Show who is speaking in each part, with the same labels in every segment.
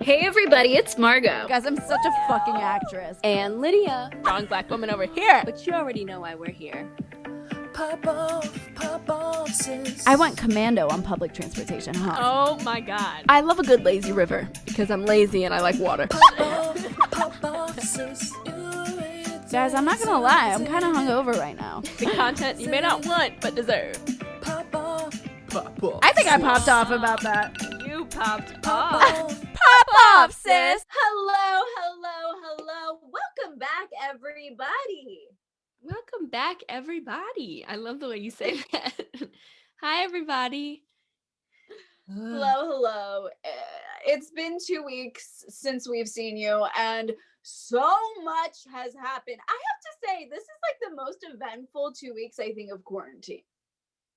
Speaker 1: Hey everybody, it's Margot.
Speaker 2: Guys, I'm such a fucking actress.
Speaker 3: And Lydia.
Speaker 2: Strong black woman over here.
Speaker 3: But you already know why we're here.
Speaker 4: Pop off, sis.
Speaker 2: I went commando on public transportation, huh?
Speaker 3: Oh my god.
Speaker 2: I love a good lazy river.
Speaker 3: Because I'm lazy and I like water.
Speaker 4: Pop off, sis.
Speaker 2: Guys, I'm not gonna lie, I'm kind of hungover right now.
Speaker 3: The content you may not want, but deserve.
Speaker 4: Pop off.
Speaker 2: I think I popped off about that.
Speaker 3: You popped off.
Speaker 2: Pop off, sis!
Speaker 1: Hello. Welcome back, everybody.
Speaker 3: Welcome back, everybody. I love the way you say that. Hi, everybody.
Speaker 1: Hello. It's been 2 weeks since we've seen you, and so much has happened. I have to say, this is like the most eventful 2 weeks, I think, of quarantine.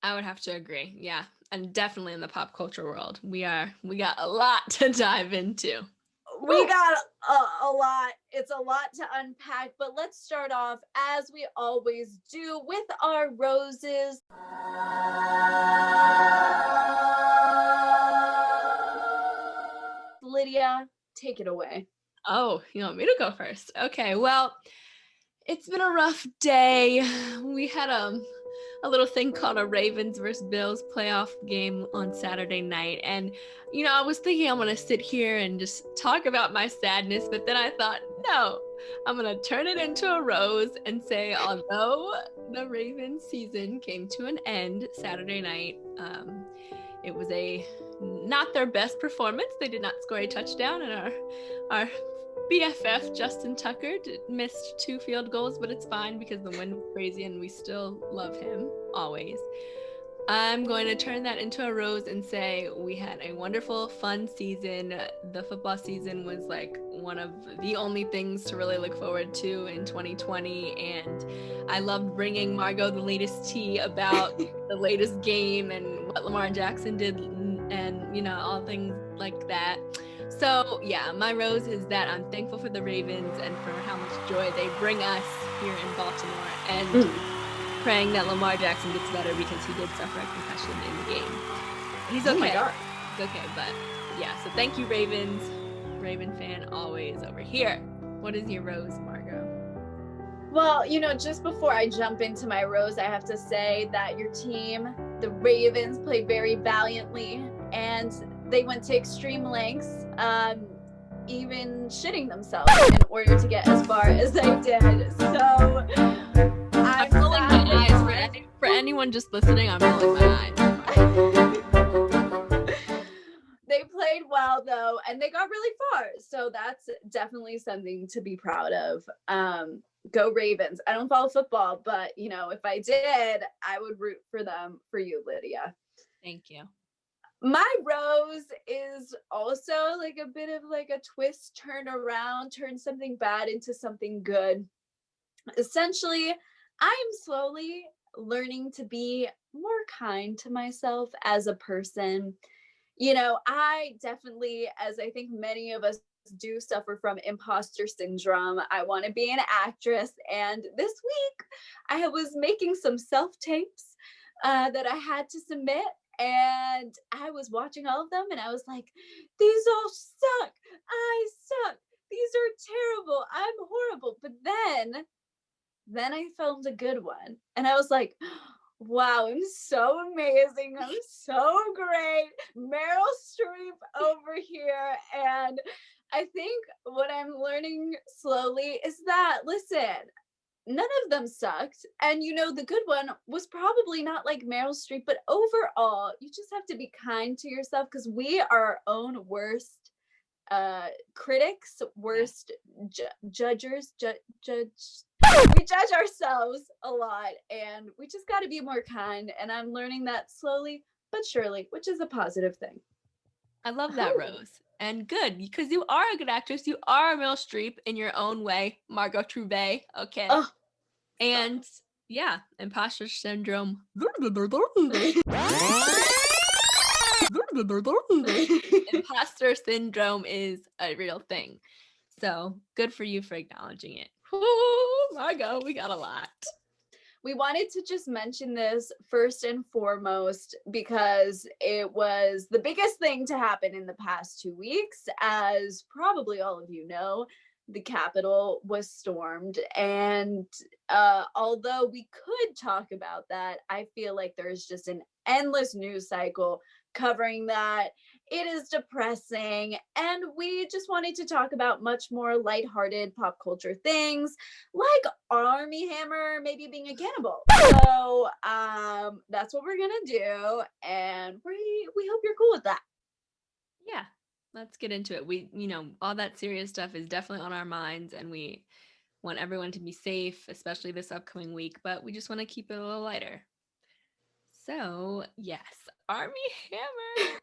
Speaker 3: I would have to agree. Yeah. And definitely in the pop culture world. We got a lot to dive into.
Speaker 1: We got a lot. It's a lot to unpack, but let's start off, as we always do, with our roses. Lydia, take it away.
Speaker 3: Oh, you want me to go first? Okay, well, it's been a rough day. We had a little thing called a Ravens versus Bills playoff game on Saturday night. And, I was thinking I'm going to sit here and just talk about my sadness. But then I thought, no, I'm going to turn it into a rose and say, although the Ravens season came to an end Saturday night, it was not their best performance. They did not score a touchdown, and our BFF Justin Tucker missed 2 field goals, but it's fine because the wind was crazy and we still love him always. I'm going to turn that into a rose and say we had a wonderful, fun season. The football season was like one of the only things to really look forward to in 2020, and I loved bringing Margot the latest tea about the latest game and what Lamar Jackson did and all things like that. So yeah, my rose is that I'm thankful for the Ravens and for how much joy they bring us here in Baltimore, and praying that Lamar Jackson gets better because he did suffer a concussion in the game. He's okay.
Speaker 1: Oh my God.
Speaker 3: He's okay, but yeah, so thank you, Ravens. Raven fan always over here. What is your rose, Margot?
Speaker 1: Well, just before I jump into my rose, I have to say that your team, the Ravens, played very valiantly, and they went to extreme lengths, even shitting themselves in order to get as far as they did. So
Speaker 3: I'm rolling my eyes. For anyone just listening, I'm rolling my eyes.
Speaker 1: They played well, though, and they got really far. So that's definitely something to be proud of. Go Ravens. I don't follow football, but, if I did, I would root for them, for you, Lydia.
Speaker 3: Thank you.
Speaker 1: My rose is also like a bit of like a twist, turn something bad into something good. Essentially, I am slowly learning to be more kind to myself as a person. I definitely, as I think many of us do, suffer from imposter syndrome. I want to be an actress. And this week I was making some self-tapes that I had to submit. And I was watching all of them and I was like, these all suck. I suck. These are terrible. I'm horrible. But then I filmed a good one and I was like, wow, I'm so amazing. I'm so great. Meryl Streep over here. And I think what I'm learning slowly is that, listen, none of them sucked. And the good one was probably not like Meryl Streep, but overall, you just have to be kind to yourself because we are our own worst critics, worst judges. We judge ourselves a lot, and we just got to be more kind. And I'm learning that slowly but surely, which is a positive thing.
Speaker 3: I love that, Rose. And good, because you are a good actress. You are Meryl Streep in your own way, Margot Trouvé. Okay.
Speaker 1: Oh.
Speaker 3: And yeah, imposter syndrome. Imposter syndrome is a real thing. So good for you for acknowledging it. Ooh, Margot, we got a lot.
Speaker 1: we wanted to just mention this first and foremost because it was the biggest thing to happen in the past 2 weeks. As probably all of you know, the Capitol was stormed. And although we could talk about that, I feel like there's just an endless news cycle covering that. It is depressing, and we just wanted to talk about much more lighthearted pop culture things, like Armie Hammer maybe being a cannibal. So that's what we're gonna do, and we hope you're cool with that.
Speaker 3: Yeah, let's get into it. We, all that serious stuff is definitely on our minds, and we want everyone to be safe, especially this upcoming week, but we just want to keep it a little lighter. So, yes, Armie Hammer.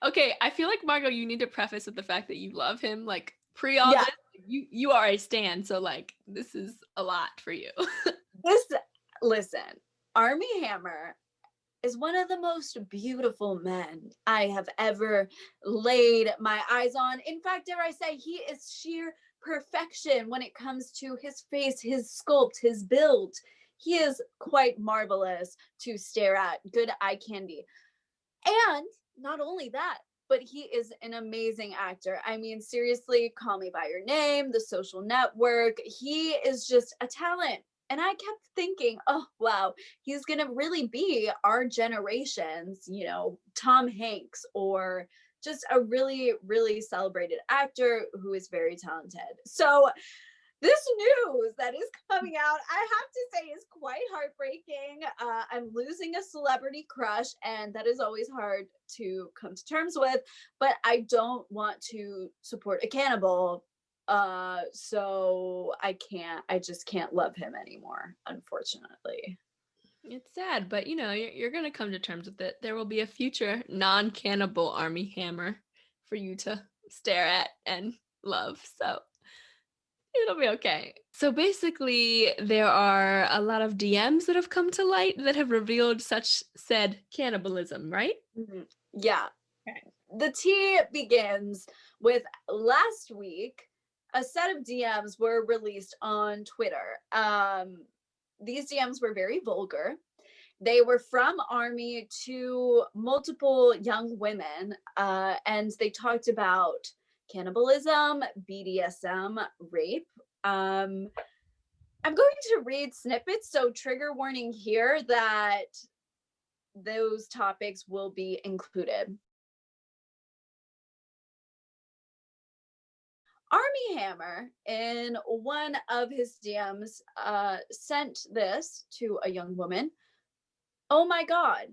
Speaker 3: Okay, I feel like, Margot, you need to preface with the fact that you love him. Like, pre all this, you are a stan, so like this is a lot for you.
Speaker 1: Listen, Armie Hammer is one of the most beautiful men I have ever laid my eyes on. In fact, dare I say, he is sheer perfection when it comes to his face, his sculpt, his build. He is quite marvelous to stare at. Good eye candy. And not only that, but he is an amazing actor. I mean, seriously, Call Me by Your Name, The Social Network. He is just a talent. And I kept thinking, oh, wow, he's going to really be our generation's, Tom Hanks, or just a really, really celebrated actor who is very talented. So this news that is coming out, I have to say, is quite heartbreaking. I'm losing a celebrity crush, and that is always hard to come to terms with, but I don't want to support a cannibal. So I just can't love him anymore, unfortunately.
Speaker 3: It's sad, but you're going to come to terms with it. There will be a future non-cannibal Armie Hammer for you to stare at and love. So it'll be okay. So basically, there are a lot of DMs that have come to light that have revealed such said cannibalism, right?
Speaker 1: Mm-hmm. Yeah. Okay. The tea begins with last week. A set of DMs were released on Twitter. These DMs were very vulgar. They were from Armie to multiple young women, and they talked about cannibalism, BDSM, rape. I'm going to read snippets, so trigger warning here that those topics will be included. Armie Hammer, in one of his DMs, sent this to a young woman. Oh my God,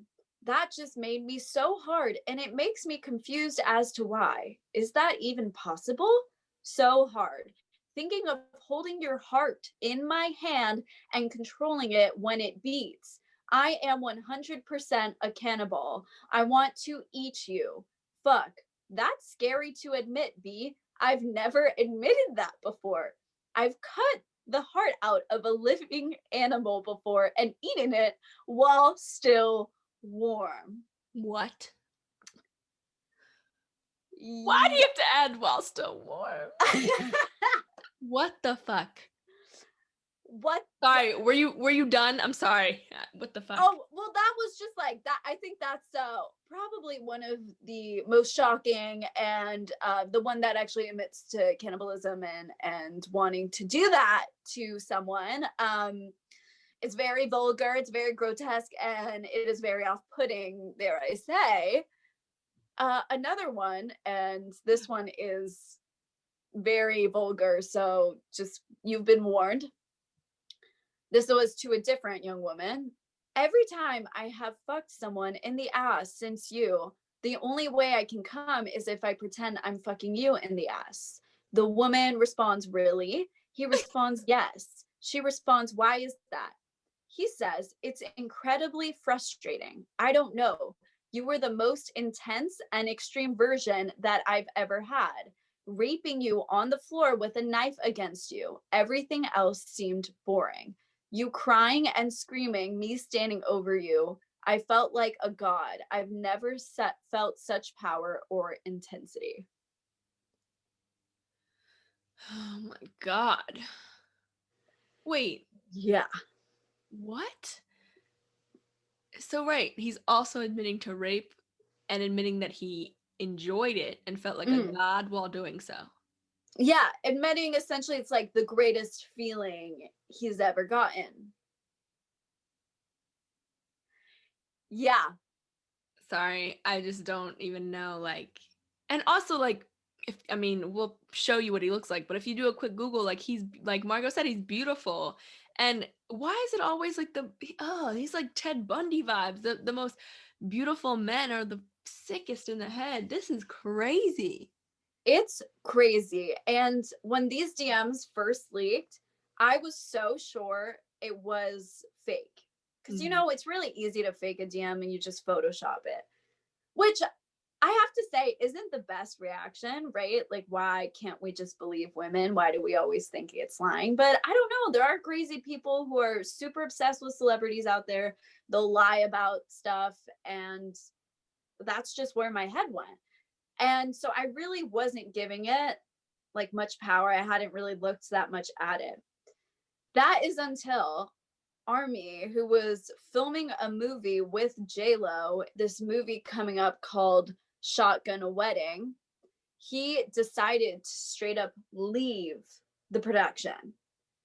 Speaker 1: that just made me so hard, and it makes me confused as to why. Is that even possible? So hard. Thinking of holding your heart in my hand and controlling it when it beats. I am 100% a cannibal. I want to eat you. Fuck. That's scary to admit, B. I've never admitted that before. I've cut the heart out of a living animal before and eaten it while still warm.
Speaker 3: What? Why do you have to add while still warm? What the fuck?
Speaker 1: What?
Speaker 3: Sorry, were you done? I'm sorry. What the fuck?
Speaker 1: Oh, well, that was just like that. I think that's probably one of the most shocking, and the one that actually admits to cannibalism and wanting to do that to someone. It's very vulgar, it's very grotesque, and it is very off-putting, dare I say. Another one, and this one is very vulgar, so just, you've been warned. This was to a different young woman. Every time I have fucked someone in the ass since you, the only way I can come is if I pretend I'm fucking you in the ass. The woman responds, really? He responds, yes. She responds, why is that? He says, it's incredibly frustrating. I don't know. You were the most intense and extreme version that I've ever had. Raping you on the floor with a knife against you. Everything else seemed boring. You crying and screaming, me standing over you. I felt like a god. I've never felt such power or intensity.
Speaker 3: Oh my God. Wait.
Speaker 1: Yeah.
Speaker 3: What? So right, he's also admitting to rape and admitting that he enjoyed it and felt like a god while doing so.
Speaker 1: Yeah, admitting essentially it's like the greatest feeling he's ever gotten. Yeah.
Speaker 3: Sorry, I just don't even know, like, and also like, if I mean, we'll show you what he looks like, but if you do a quick Google, like he's like Margot said, he's beautiful. And why is it always like he's like Ted Bundy vibes. The most beautiful men are the sickest in the head. This is crazy.
Speaker 1: It's crazy. And when these DMs first leaked, I was so sure it was fake. Because, you know, it's really easy to fake a DM and you just Photoshop it, which I have to say isn't the best reaction, right? Like, why can't we just believe women? Why do we always think it's lying? But I don't know. There are crazy people who are super obsessed with celebrities out there. They'll lie about stuff. And that's just where my head went. And so I really wasn't giving it like much power. I hadn't really looked that much at it. That is until Armie, who was filming a movie with J-Lo, this movie coming up called Shotgun a Wedding, he decided to straight up leave the production.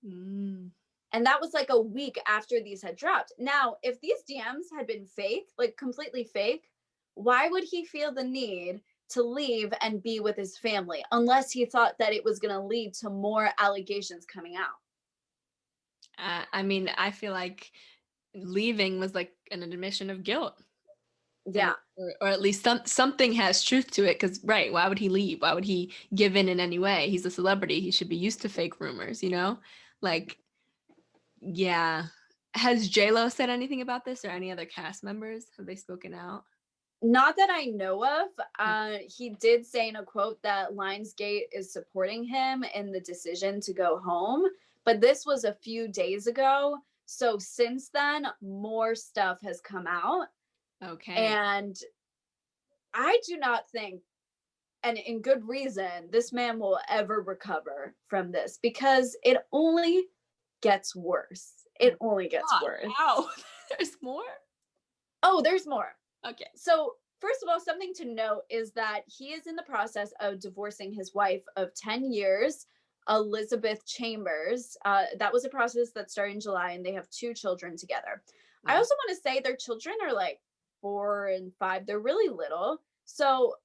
Speaker 1: And that was like a week after these had dropped. Now, if these DMs had been fake, like completely fake, why would he feel the need to leave and be with his family unless he thought that it was going to lead to more allegations coming out?
Speaker 3: I mean, I feel like leaving was like an admission of guilt.
Speaker 1: Yeah.
Speaker 3: Or at least something has truth to it, because right, why would he leave? Why would he give in any way? He's a celebrity. He should be used to fake rumors, you know? Like, yeah. Has J-Lo said anything about this, or any other cast members? Have they spoken out?
Speaker 1: Not that I know of. He did say in a quote that Lionsgate is supporting him in the decision to go home, but this was a few days ago. So since then, more stuff has come out.
Speaker 3: Okay.
Speaker 1: And I do not think, and in good reason, this man will ever recover from this, because it only gets worse. It only gets worse.
Speaker 3: Wow. There's more?
Speaker 1: Oh, there's more.
Speaker 3: Okay.
Speaker 1: So first of all, something to note is that he is in the process of divorcing his wife of 10 years, Elizabeth Chambers. That was a process that started in July, and they have 2 children together. I also want to say their children are like 4 and 5. They're really little. So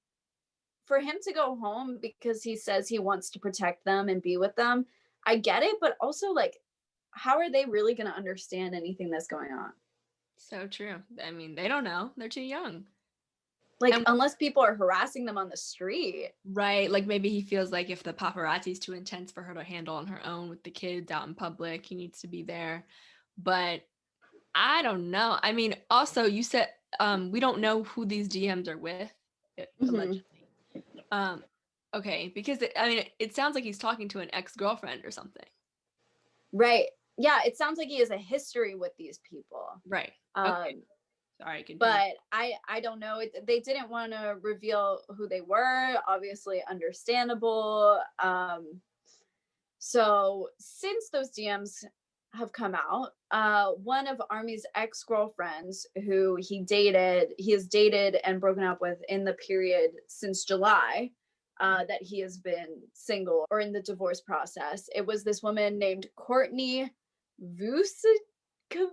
Speaker 1: for him to go home because he says he wants to protect them and be with them, I get it. But also, like, how are they really going to understand anything that's going on?
Speaker 3: So true. I mean, they don't know. They're too young.
Speaker 1: Like, unless people are harassing them on the street.
Speaker 3: Right. Like maybe he feels like if the paparazzi is too intense for her to handle on her own with the kids out in public, he needs to be there. But I don't know. I mean, also you said we don't know who these DMs are with, allegedly. Okay, because it sounds like he's talking to an ex-girlfriend or something.
Speaker 1: Right. Yeah, it sounds like he has a history with these people.
Speaker 3: Right. Okay. Sorry,
Speaker 1: but I don't know. They didn't want to reveal who they were. Obviously, understandable. So since those DMs have come out, one of Armie's ex-girlfriends, who he has dated and broken up with in the period since July, that he has been single or in the divorce process. It was this woman named Courtney Vucekovic.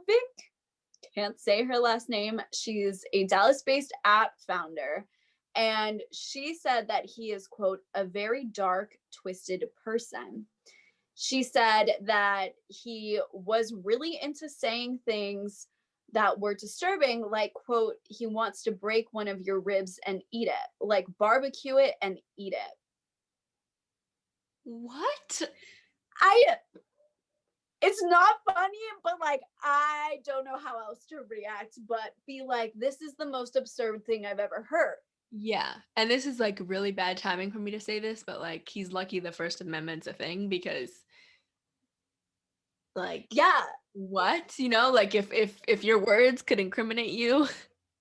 Speaker 1: Can't say her last name. She's a Dallas-based app founder. And she said that he is, quote, a very dark, twisted person. She said that he was really into saying things that were disturbing, like, quote, he wants to break one of your ribs and eat it, like barbecue it and eat it.
Speaker 3: What?
Speaker 1: It's not funny, but like, I don't know how else to react, but be like, this is the most absurd thing I've ever heard.
Speaker 3: Yeah. And this is like really bad timing for me to say this, but like, he's lucky the First Amendment's a thing, because like,
Speaker 1: yeah,
Speaker 3: what, you know, like if your words could incriminate you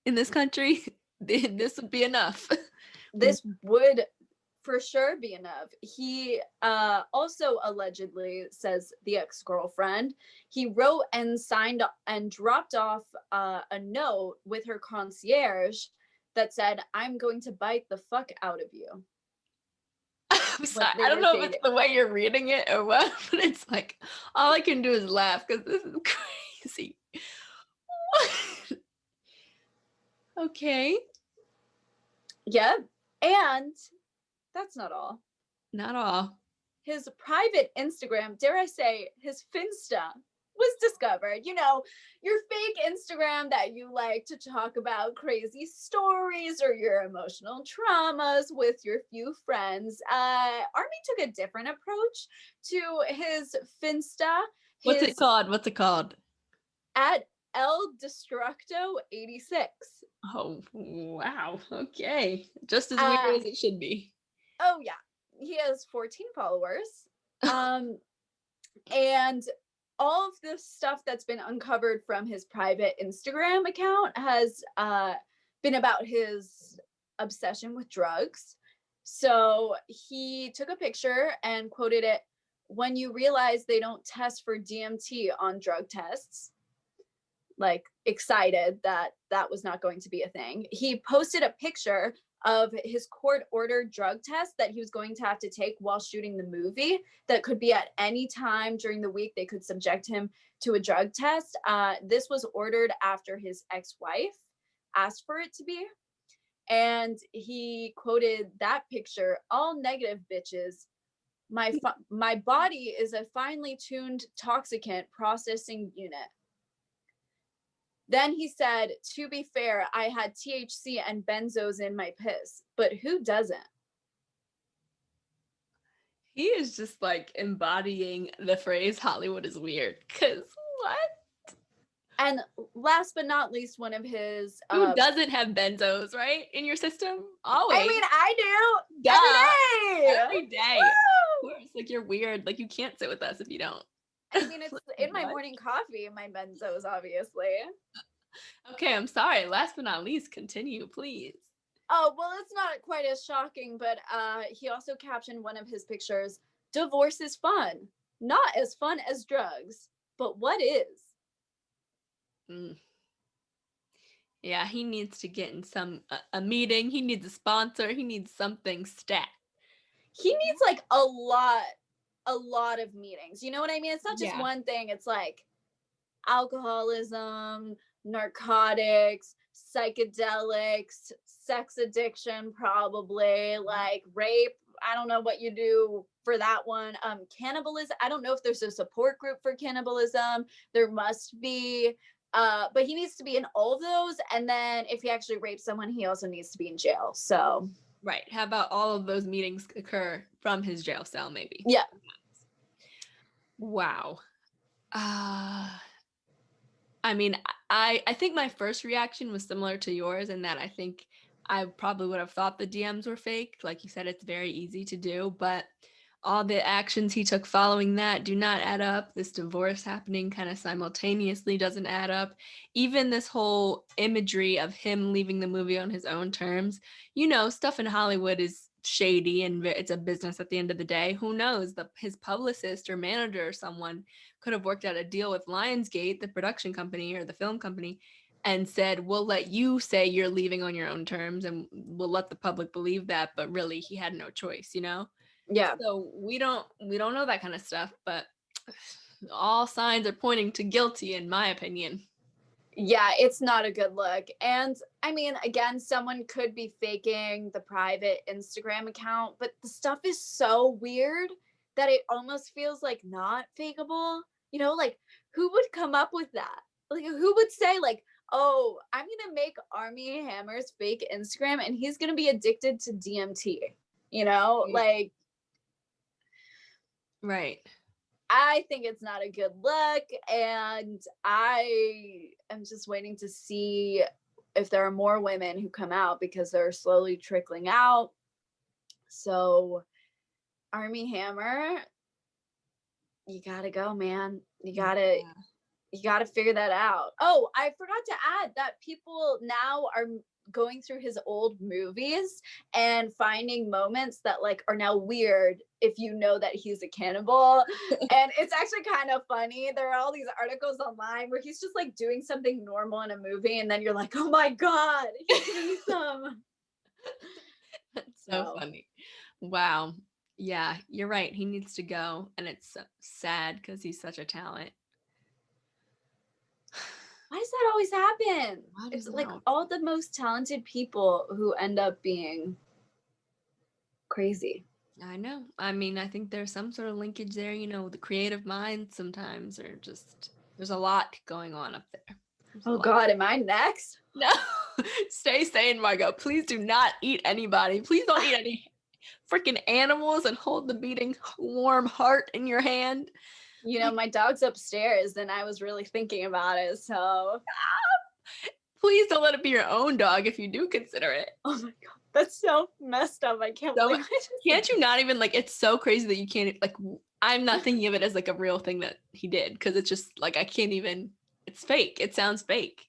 Speaker 3: in this country, then this would be enough.
Speaker 1: This would for sure be enough. He also allegedly, says the ex-girlfriend, he wrote and signed and dropped off a note with her concierge that said, "I'm going to bite the fuck out of you."
Speaker 3: I'm sorry. I don't know if it's the way you're reading it or what, but it's like all I can do is laugh because this is crazy. What? Okay.
Speaker 1: Yep. And that's not all.
Speaker 3: Not all.
Speaker 1: His private Instagram, dare I say, his Finsta, was discovered. You know, your fake Instagram that you like to talk about crazy stories or your emotional traumas with your few friends. Armie took a different approach to his Finsta.
Speaker 3: What's it called? What's it called?
Speaker 1: At El Destructo 86.
Speaker 3: Oh, wow. Okay. Just as weird as it should be.
Speaker 1: Oh, yeah. He has 14 followers. And all of the stuff that's been uncovered from his private Instagram account has been about his obsession with drugs. So he took a picture and quoted it, "When you realize they don't test for DMT on drug tests," like excited that that was not going to be a thing. He posted a picture of his court-ordered drug test that he was going to have to take while shooting the movie that could be at any time during the week. They could subject him to a drug test. This was ordered after his ex-wife asked for it to be. And he quoted that picture, "All negative bitches. My body is a finely tuned toxicant processing unit." Then he said, "To be fair, I had THC and benzos in my piss, but who doesn't?"
Speaker 3: He is just like embodying the phrase Hollywood is weird. Cause what?
Speaker 1: And last but not least, one of his
Speaker 3: Who doesn't have benzos, right? In your system? Always.
Speaker 1: I mean, I do.
Speaker 3: Duh.
Speaker 1: Every day.
Speaker 3: Every day. Of course. Like you're weird. Like you can't sit with us if you don't.
Speaker 1: I mean, it's in my morning coffee, my benzos, obviously.
Speaker 3: Okay, I'm sorry. Last but not least, continue, please.
Speaker 1: Oh, well, it's not quite as shocking, but he also captioned one of his pictures, "Divorce is fun. Not as fun as drugs, but what is?"
Speaker 3: Yeah, he needs to get in a meeting. He needs a sponsor. He needs something stat.
Speaker 1: He needs like a lot of meetings. You know what I mean? It's not just one thing. It's like alcoholism, narcotics, psychedelics, sex addiction, probably, like rape. I don't know what you do for that one. Cannibalism. I don't know if there's a support group for cannibalism. There must be. But he needs to be in all of those. And then if he actually rapes someone, he also needs to be in jail. So
Speaker 3: right. How about all of those meetings occur from his jail cell, maybe?
Speaker 1: Yeah.
Speaker 3: Wow. I mean, I think my first reaction was similar to yours in that I think I probably would have thought the DMs were fake. Like you said, it's very easy to do, but all the actions he took following that do not add up. This divorce happening kind of simultaneously doesn't add up. Even this whole imagery of him leaving the movie on his own terms, you know, stuff in Hollywood is shady and it's a business at the end of the day. Who knows? His publicist or manager or someone could have worked out a deal with Lionsgate, the production company or the film company, and said, "We'll let you say you're leaving on your own terms and we'll let the public believe that," but really he had no choice, you know?
Speaker 1: Yeah.
Speaker 3: So we don't know that kind of stuff, but all signs are pointing to guilty in my opinion.
Speaker 1: Yeah, it's not a good look. And I mean, again, someone could be faking the private Instagram account, but the stuff is so weird that it almost feels like not fakeable. You know, like who would come up with that? Like who would say like, "Oh, I'm going to make Armie Hammer's fake Instagram and he's going to be addicted to DMT." You know, like
Speaker 3: right.
Speaker 1: I think it's not a good look, and I am just waiting to see if there are more women who come out because they're slowly trickling out. So, Armie Hammer, you gotta go, man. You you got to figure that out. Oh, I forgot to add that people now are going through his old movies and finding moments that like are now weird if you know that he's a cannibal. And it's actually kind of funny. There are all these articles online where he's just like doing something normal in a movie and then you're like, oh my god, he's doing some.
Speaker 3: That's so funny. Wow. Yeah, you're right. He needs to go, and it's sad because he's such a talent.
Speaker 1: Why does that always happen?
Speaker 3: I don't
Speaker 1: It's like
Speaker 3: know.
Speaker 1: all the most talented people who end up being crazy.
Speaker 3: I know. I mean, I think there's some sort of linkage there, you know, the creative minds sometimes are just, there's a lot going on up there. There's a
Speaker 1: Oh
Speaker 3: lot.
Speaker 1: god, am I next?
Speaker 3: No. Stay sane, Margot. Please do not eat anybody. Please don't eat any freaking animals and hold the beating warm heart in your hand.
Speaker 1: You know, my dog's upstairs and I was really thinking about it, so
Speaker 3: Please don't let it be your own dog if you do consider it.
Speaker 1: oh my god, that's so messed up. I can't
Speaker 3: So,
Speaker 1: believe I just
Speaker 3: Can't you not even, like, it's so crazy that you can't, like, I'm not thinking of it as like a real thing that he did, because it's just like I can't even, it's fake. It sounds fake.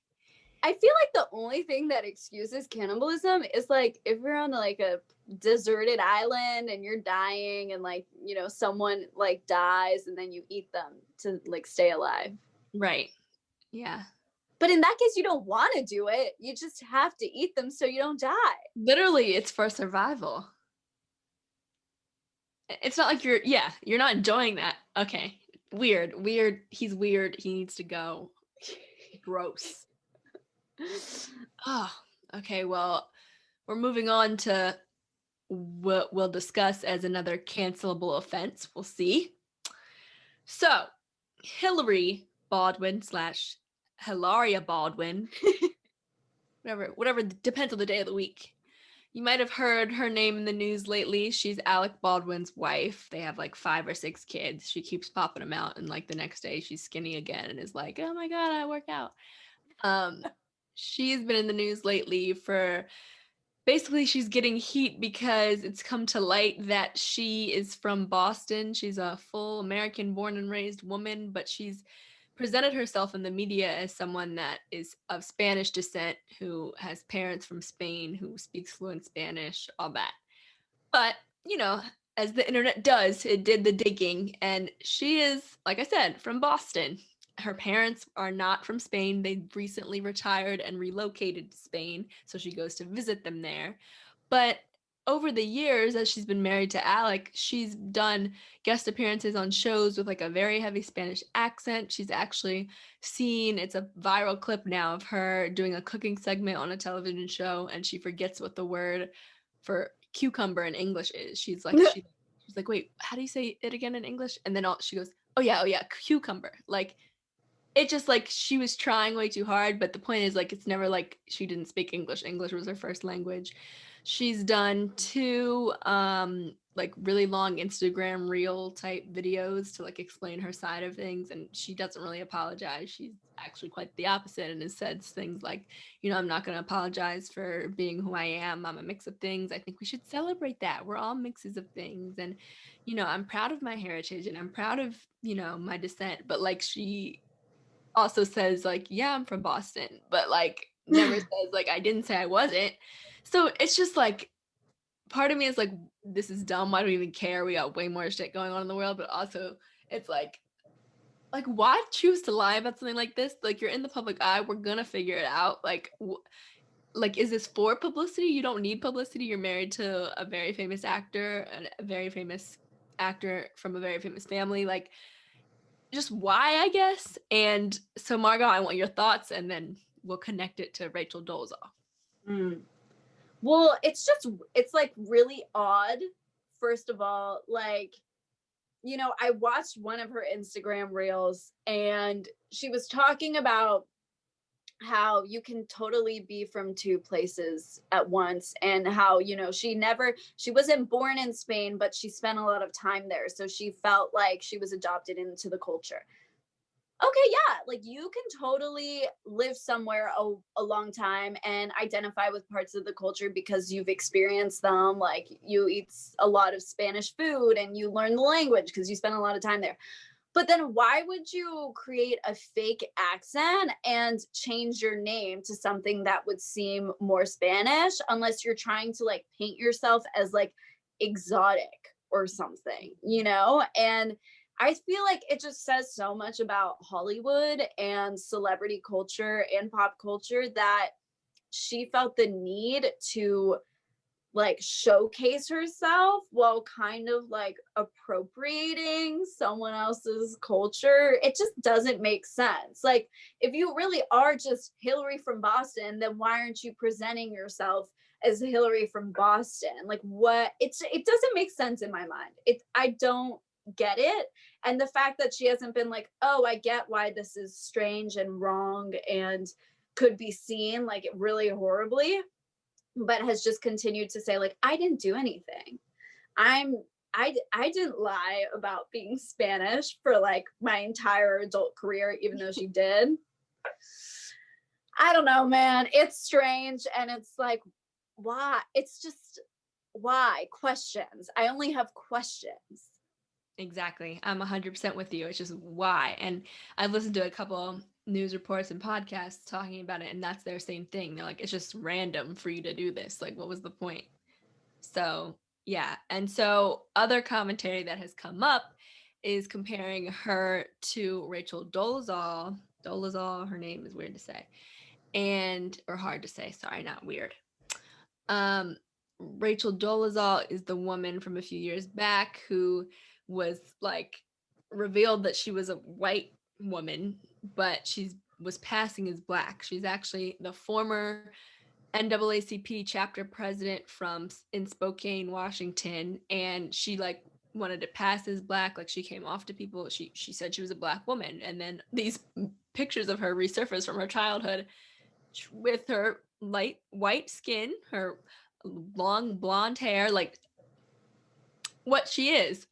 Speaker 1: I feel like the only thing that excuses cannibalism is like if you're on like a deserted island and you're dying and like, you know, someone like dies and then you eat them to like stay alive.
Speaker 3: Right. Yeah.
Speaker 1: But in that case, you don't want to do it. You just have to eat them so you don't die.
Speaker 3: Literally, it's for survival. It's not like you're not enjoying that. Okay. Weird. He's weird. He needs to go. Gross. Oh, okay. Well, we're moving on to what we'll discuss as another cancelable offense. We'll see. So, Hillary Baldwin / Hilaria Baldwin, whatever, depends on the day of the week. You might have heard her name in the news lately. She's Alec Baldwin's wife. They have like 5 or 6 kids. She keeps popping them out, and like the next day she's skinny again and is like, oh my god, I work out. She's been in the news lately for basically she's getting heat because it's come to light that she is from Boston. She's a full American born and raised woman, but she's presented herself in the media as someone that is of Spanish descent, who has parents from Spain, who speaks fluent Spanish, all that. But, you know, as the internet does, it did the digging, and she is, like I said, from Boston. Her parents are not from Spain. They recently retired and relocated to Spain, so she goes to visit them there. But over the years, as she's been married to Alec, she's done guest appearances on shows with like a very heavy Spanish accent. She's actually seen, it's a viral clip now of her doing a cooking segment on a television show, and she forgets what the word for cucumber in English is. She's like, she's like, wait, how do you say it again in English? And then she goes, oh yeah, cucumber. Like, it just like she was trying way too hard, but the point is like it's never like she didn't speak English. English was her first language. She's done 2 like really long Instagram reel type videos to like explain her side of things, and she doesn't really apologize. She's actually quite the opposite and has said things like, you know, I'm not going to apologize for being who I am. I'm a mix of things. I think we should celebrate that. We're all mixes of things, and you know, I'm proud of my heritage and I'm proud of, you know, my descent, but like she also says like, yeah, I'm from Boston, but like never says like I didn't say I wasn't. So it's just like part of me is like, this is dumb. Why do we even care? We got way more shit going on in the world. But also it's like why choose to lie about something like this? Like, you're in the public eye. We're gonna figure it out. Like is this for publicity? You don't need publicity. You're married to a very famous actor, and a very famous actor from a very famous family. Like, just why, I guess. And so, Margot, I want your thoughts, and then we'll connect it to Rachel Dolezal.
Speaker 1: Well, it's like really odd. First of all, like, you know, I watched one of her Instagram reels and she was talking about how you can totally be from 2 places at once, and how, you know, she wasn't born in Spain, but she spent a lot of time there, so she felt like she was adopted into the culture. Okay, yeah, like you can totally live somewhere a long time and identify with parts of the culture because you've experienced them. Like, you eat a lot of Spanish food and you learn the language because you spend a lot of time there. But then why would you create a fake accent and change your name to something that would seem more Spanish unless you're trying to like paint yourself as like exotic or something, you know? And I feel like it just says so much about Hollywood and celebrity culture and pop culture that she felt the need to like showcase herself while kind of like appropriating someone else's culture. It just doesn't make sense. Like, if you really are just Hilllary from Boston, then why aren't you presenting yourself as Hilllary from Boston? Like, what? It doesn't make sense in my mind. I don't get it. And the fact that she hasn't been like, oh, I get why this is strange and wrong and could be seen like really horribly, but has just continued to say like, I didn't do anything. I didn't lie about being Spanish for like my entire adult career, even though she did. I don't know, man. It's strange. And it's like, why? It's just why? Questions. I only have questions.
Speaker 3: Exactly. I'm 100% with you. It's just why. And I've listened to a couple news reports and podcasts talking about it, and that's their same thing. They're like, it's just random for you to do this. Like, what was the point? So, yeah. And so other commentary that has come up is comparing her to Rachel Dolezal. Dolezal, her name is weird to say. Or hard to say. Sorry, not weird. Rachel Dolezal is the woman from a few years back who was like revealed that she was a white woman, but was passing as black. She's actually the former NAACP chapter president in Spokane, Washington, and she like wanted to pass as black. Like, she came off to people. She said she was a black woman, and then these pictures of her resurfaced from her childhood with her light white skin, her long blonde hair, like what she is,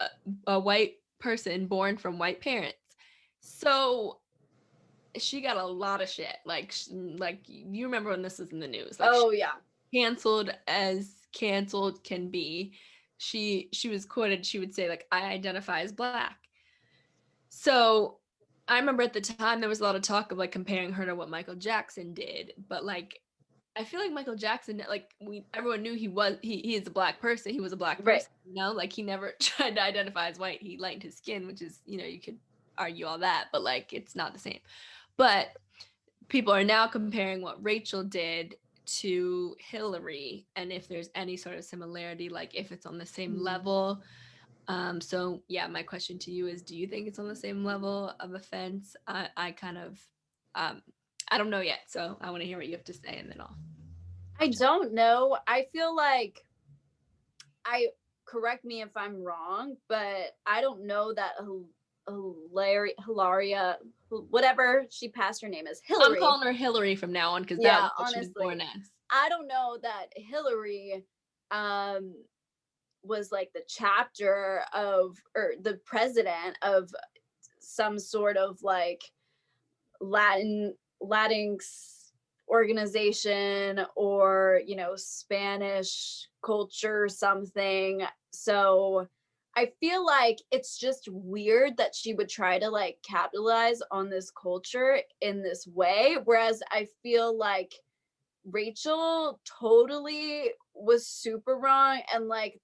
Speaker 3: a white person born from white parents. So she got a lot of shit. Like you remember when this was in the news? Like,
Speaker 1: oh yeah,
Speaker 3: canceled as canceled can be. She was quoted. She would say like, "I identify as black." So I remember at the time there was a lot of talk of like comparing her to what Michael Jackson did, but like, I feel like Michael Jackson, like everyone knew he is a black person. He was a black person,
Speaker 1: right.
Speaker 3: you know, like he never tried to identify as white. He lightened his skin, which is, you know, you could argue all that, but like, it's not the same. But people are now comparing what Rachel did to Hilllary, and if there's any sort of similarity, like if it's on the same level. So yeah, my question to you is, do you think it's on the same level of offense? I kind of, I don't know yet, so I want to hear what you have to say, and then
Speaker 1: I don't know. I feel like correct me if I'm wrong, but I don't know that Hilaria, whatever she passed her name as, Hilllary.
Speaker 3: I'm calling her Hilllary from now on because
Speaker 1: yeah,
Speaker 3: that was what
Speaker 1: honestly,
Speaker 3: she was born as.
Speaker 1: I don't know that Hilllary was like the chapter of, or the president of some sort of like Latinx organization, or, you know, Spanish culture something. So I feel like it's just weird that she would try to like capitalize on this culture in this way, whereas I feel like Rachel totally was super wrong and like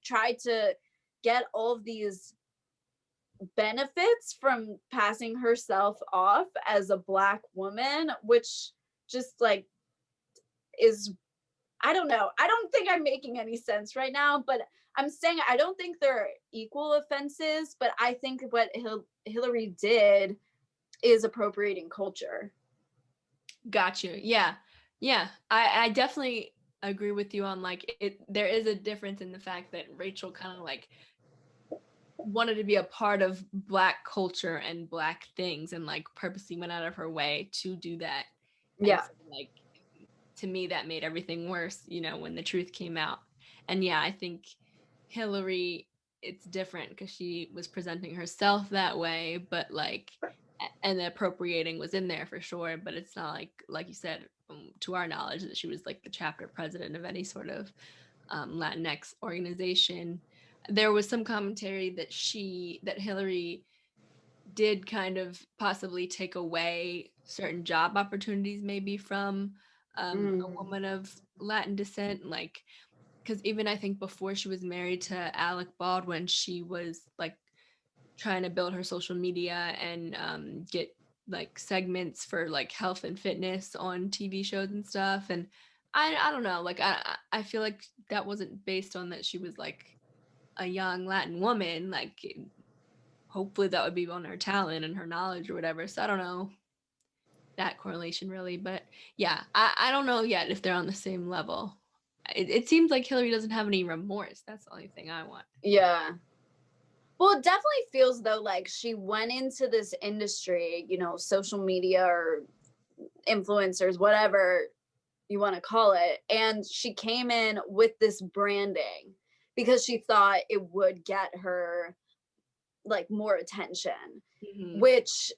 Speaker 1: tried to get all of these benefits from passing herself off as a black woman, which just like is, I don't know. I don't think I'm making any sense right now, but I'm saying I don't think they're equal offenses, but I think what Hilllary did is appropriating culture.
Speaker 3: Got you. Yeah. Yeah. I definitely agree with you on like there is a difference in the fact that Rachel kind of like wanted to be a part of black culture and black things and like purposely went out of her way to do that.
Speaker 1: Yeah.
Speaker 3: So, like, to me that made everything worse, you know, when the truth came out. And yeah, I think Hilllary, it's different because she was presenting herself that way, but like, and the appropriating was in there for sure, but it's not like you said, to our knowledge, that she was like the chapter president of any sort of Latinx organization. There was some commentary that Hilllary did kind of possibly take away certain job opportunities maybe from a woman of Latin descent, like, because even I think before she was married to Alec Baldwin, she was like trying to build her social media and get like segments for like health and fitness on TV shows and stuff. And I don't know, like I feel like that wasn't based on that she was like a young Latin woman. Like hopefully that would be on her talent and her knowledge or whatever. So I don't know that correlation really, but yeah, I don't know yet if they're on the same level. It seems like Hilllary doesn't have any remorse. That's the only thing I want.
Speaker 1: Yeah. Well, it definitely feels though like she went into this industry, you know, social media or influencers, whatever you want to call it, and she came in with this branding because she thought it would get her like more attention, which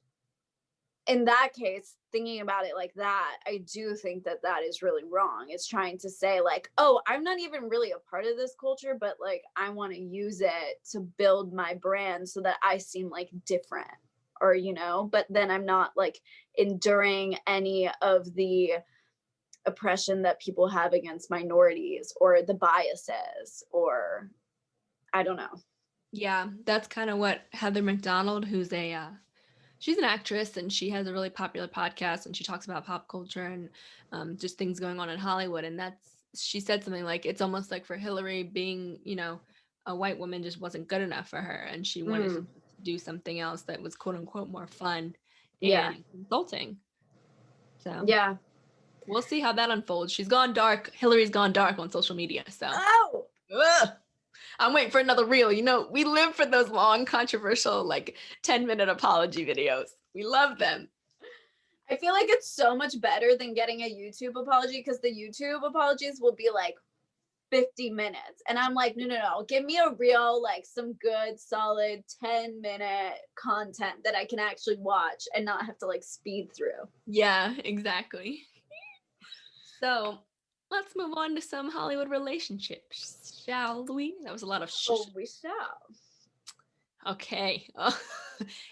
Speaker 1: in that case, thinking about it like that, I do think that that is really wrong. It's trying to say like, oh, I'm not even really a part of this culture, but like I want to use it to build my brand so that I seem like different, or, you know, but then I'm not like enduring any of the oppression that people have against minorities or the biases, or I don't know.
Speaker 3: Yeah, that's kind of what Heather McDonald, who's she's an actress and she has a really popular podcast and she talks about pop culture and just things going on in Hollywood. And she said something like, it's almost like for Hilllary being, you know, a white woman just wasn't good enough for her. And she wanted to do something else that was quote unquote more fun and consulting. So
Speaker 1: yeah,
Speaker 3: we'll see how that unfolds. She's gone dark. Hillary's gone dark on social media. So I'm waiting for another reel. You know, we live for those long, controversial, like 10-minute apology videos. We love them.
Speaker 1: I feel like it's so much better than getting a YouTube apology, because the YouTube apologies will be like 50 minutes. And I'm like, no. Give me a real, like some good, solid 10-minute content that I can actually watch and not have to like speed through.
Speaker 3: Yeah, exactly. So let's move on to some Hollywood relationships, shall we? That was a lot of
Speaker 1: Oh, we shall.
Speaker 3: Okay. Well,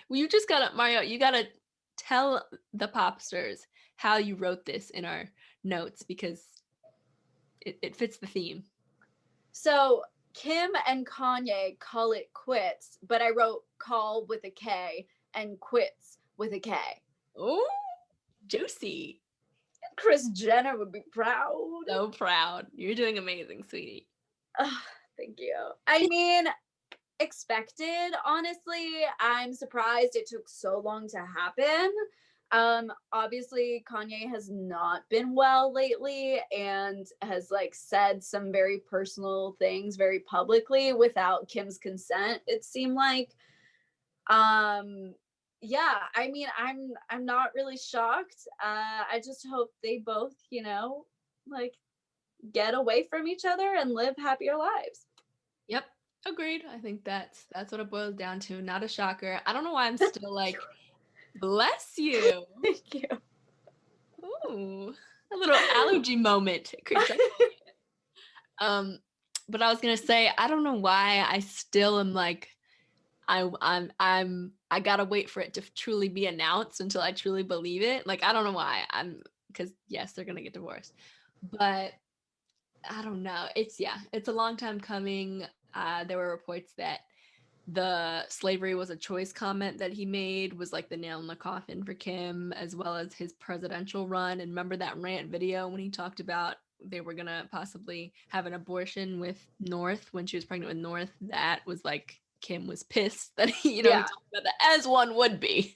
Speaker 3: you just gotta, Mario, you gotta tell the Popsters how you wrote this in our notes, because it fits the theme.
Speaker 1: So Kim and Kanye call it quits, but I wrote call with a K and quits with a K.
Speaker 3: Oh, juicy.
Speaker 1: Kris Jenner would be proud.
Speaker 3: So proud. You're doing amazing, sweetie.
Speaker 1: Oh, thank you. I mean, expected, honestly. I'm surprised it took so long to happen. Obviously Kanye has not been well lately and has like said some very personal things very publicly without Kim's consent, it seemed like. Yeah, I mean, I'm not really shocked. I just hope they both, you know, like get away from each other and live happier lives.
Speaker 3: Yep, agreed. I think that's what it boils down to. Not a shocker. I don't know why I'm still like, bless you.
Speaker 1: Thank you.
Speaker 3: Ooh, a little allergy moment. But I was gonna say, I don't know why I still am like, I gotta wait for it to truly be announced until I truly believe it. Like, I don't know why. Because yes, they're gonna get divorced, but I don't know. It's a long time coming. There were reports that the slavery was a choice comment that he made was like the nail in the coffin for Kim, as well as his presidential run. And remember that rant video when he talked about they were gonna possibly have an abortion with North when she was pregnant with North? That was like, Kim was pissed that he talked about that, as one would be.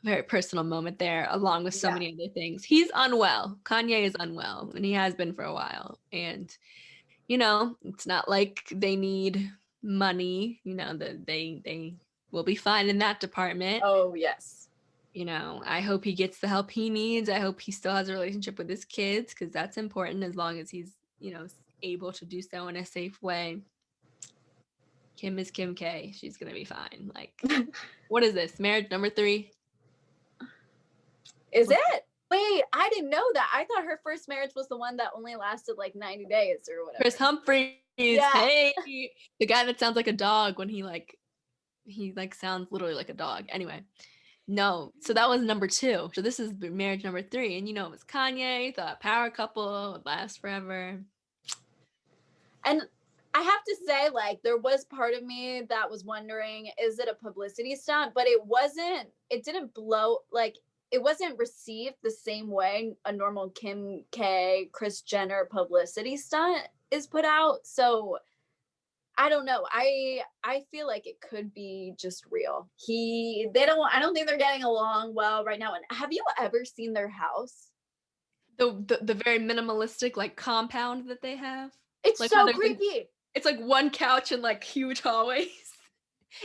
Speaker 3: Very personal moment there, along with so many other things. He's unwell. Kanye is unwell, and he has been for a while. And, you know, it's not like they need money, you know, that they will be fine in that department.
Speaker 1: Oh, yes.
Speaker 3: You know, I hope he gets the help he needs. I hope he still has a relationship with his kids, because that's important, as long as he's, you know, able to do so in a safe way. Kim is Kim K. She's gonna be fine. Like, what is this? Marriage number 3?
Speaker 1: Is it? Wait, I didn't know that. I thought her first marriage was the one that only lasted like 90 days or whatever.
Speaker 3: Kris Humphries. Yeah. Hey, the guy that sounds like a dog when he like He like sounds literally like a dog. Anyway, no. So that was number 2. So this is marriage number 3. And it was Kanye, thought power couple would last forever.
Speaker 1: And I have to say, like, there was part of me that was wondering, is it a publicity stunt? But it didn't blow, like, it wasn't received the same way a normal Kim K, Kris Jenner publicity stunt is put out. So I don't know. I feel like it could be just real. I don't think they're getting along well right now. And have you ever seen their house?
Speaker 3: The very minimalistic like compound that they have.
Speaker 1: It's
Speaker 3: like
Speaker 1: so creepy.
Speaker 3: It's like one couch and like huge hallways.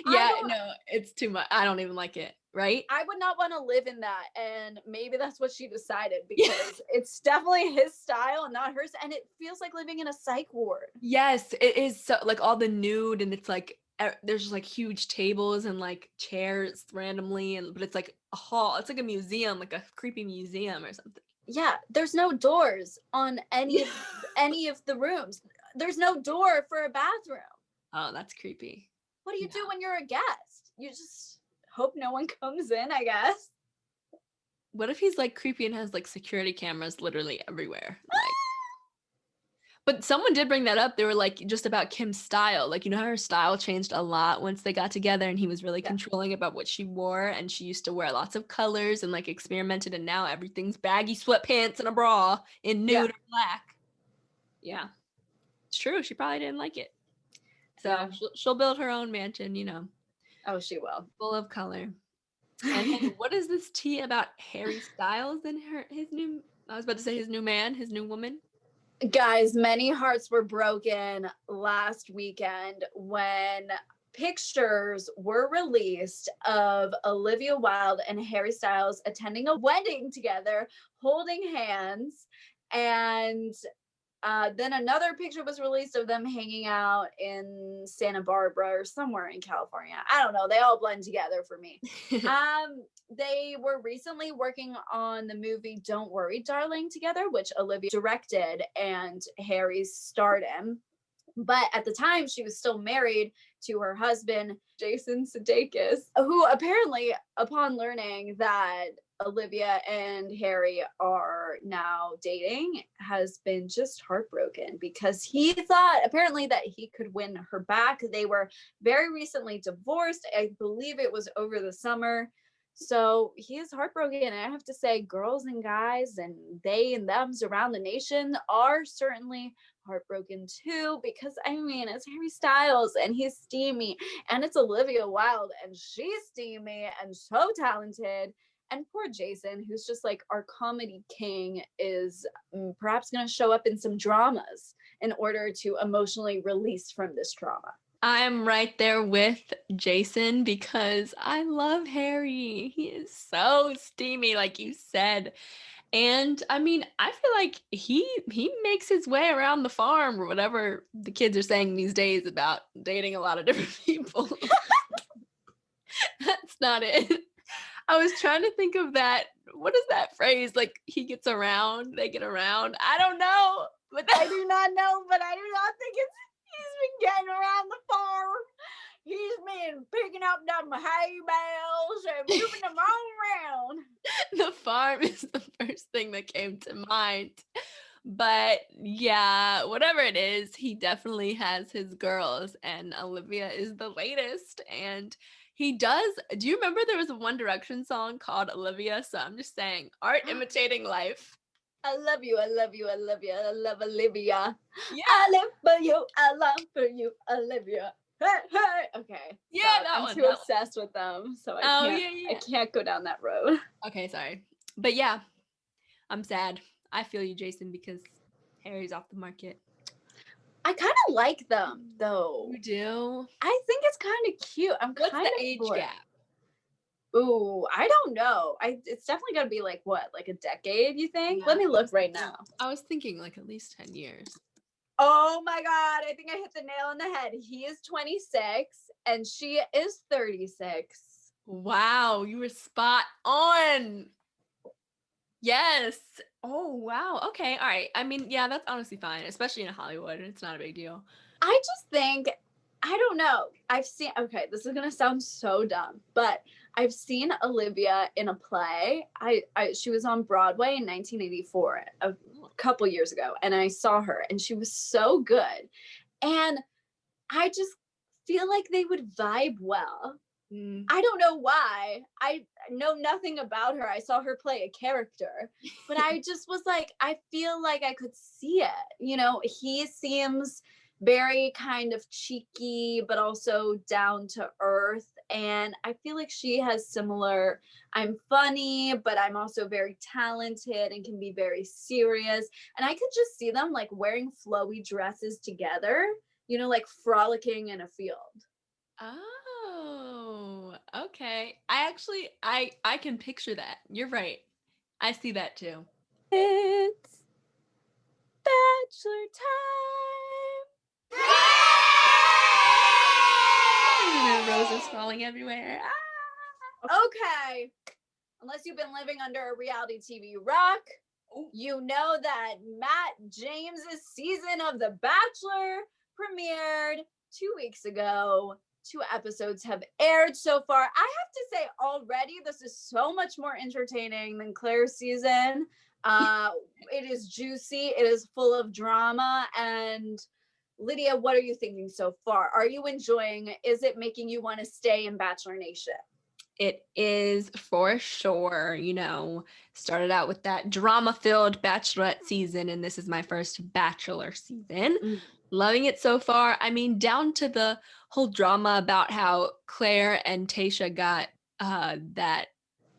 Speaker 3: Yeah, no, it's too much. I don't even like it, right?
Speaker 1: I would not want to live in that. And maybe that's what she decided, because it's definitely his style and not hers. And it feels like living in a psych ward.
Speaker 3: Yes, it is. So like all the nude, and it's like there's just like huge tables and like chairs randomly, but it's like a hall. It's like a museum, like a creepy museum or something.
Speaker 1: Yeah, there's no doors on any of the rooms. There's no door for a bathroom.
Speaker 3: Oh, that's creepy.
Speaker 1: What do you do when you're a guest? You just hope no one comes in, I guess.
Speaker 3: What if he's like creepy and has like security cameras literally everywhere? Like, but someone did bring that up. They were like just about Kim's style. Like, how her style changed a lot once they got together, and he was really controlling about what she wore. And she used to wear lots of colors and like experimented. And now everything's baggy sweatpants and a bra in nude or black. Yeah, it's true. She probably didn't like it. So she'll build her own mansion,
Speaker 1: Oh, she will.
Speaker 3: full of color. And what is this tea about Harry Styles and his new woman?
Speaker 1: Guys, many hearts were broken last weekend when pictures were released of Olivia Wilde and Harry Styles attending a wedding together, holding hands, and then another picture was released of them hanging out in Santa Barbara or somewhere in California. I don't know. They all blend together for me. They were recently working on the movie Don't Worry, Darling together, which Olivia directed and Harry starred in. But at the time, she was still married to her husband, Jason Sudeikis, who apparently, upon learning that Olivia and Harry are now dating, has been just heartbroken, because he thought apparently that he could win her back. They were very recently divorced. I believe it was over the summer. So he is heartbroken. And I have to say, girls and guys and they and thems around the nation are certainly heartbroken too, because it's Harry Styles and he's steamy, and it's Olivia Wilde and she's steamy and so talented. And poor Jason, who's just like our comedy king, is perhaps going to show up in some dramas in order to emotionally release from this trauma.
Speaker 3: I'm right there with Jason because I love Harry. He is so steamy, like you said. And I feel like he makes his way around the farm, or whatever the kids are saying these days about dating a lot of different people. That's not it. I was trying to think of that. What is that phrase? Like, he gets around, they get around. I don't know. But
Speaker 1: I do not know, but I do not think he's been getting around the farm. He's been picking up them hay bales and moving them all around.
Speaker 3: The farm is the first thing that came to mind. But yeah, whatever it is, he definitely has his girls, and Olivia is the latest. And he does. Do you remember there was a One Direction song called Olivia? So I'm just saying, art imitating life.
Speaker 1: I love you, I love you, I love you, I love Olivia.
Speaker 3: Yeah.
Speaker 1: I live for you, I long for you, Olivia. Hey, hey. Okay.
Speaker 3: Yeah,
Speaker 1: I'm too obsessed with them, so I can't go down that road.
Speaker 3: Okay, sorry. But yeah, I'm sad. I feel you, Jason, because Harry's off the market.
Speaker 1: I kind of like them, though.
Speaker 3: You do?
Speaker 1: I think it's kind of cute.
Speaker 3: What's the age gap?
Speaker 1: Ooh, I don't know. It's definitely got to be like a decade, you think? Yeah. Let me look right now.
Speaker 3: I was thinking like at least 10 years.
Speaker 1: Oh my God, I think I hit the nail on the head. He is 26 and she is 36.
Speaker 3: Wow, you were spot on. Yes. Oh, wow. Okay. All right. Yeah, that's honestly fine, especially in Hollywood. It's not a big deal.
Speaker 1: I just think, I don't know. Okay, this is going to sound so dumb, but I've seen Olivia in a play. She was on Broadway in 1984, a couple years ago, and I saw her, and she was so good. And I just feel like they would vibe well. I don't know why. I know nothing about her. I saw her play a character, but I just was like, I feel like I could see it. You know, he seems very kind of cheeky, but also down to earth. And I feel like she has similar, I'm funny, but I'm also very talented and can be very serious. And I could just see them like wearing flowy dresses together, you know, like frolicking in a field.
Speaker 3: Oh, okay. I can picture that. You're right. I see that too.
Speaker 1: It's Bachelor time.
Speaker 3: Roses falling everywhere.
Speaker 1: Okay. Unless you've been living under a reality TV rock, you know that Matt James's season of The Bachelor premiered 2 weeks ago. 2 episodes have aired so far. I have to say already, this is so much more entertaining than Claire's season. It is juicy. It is full of drama. And Lydia, what are you thinking so far? Are you enjoying? Is it making you want to stay in Bachelor Nation?
Speaker 3: It is for sure. You know, started out with that drama-filled Bachelorette season, and this is my first Bachelor season. Loving it so far. I mean, down to the whole drama about how Claire and Tayshia got that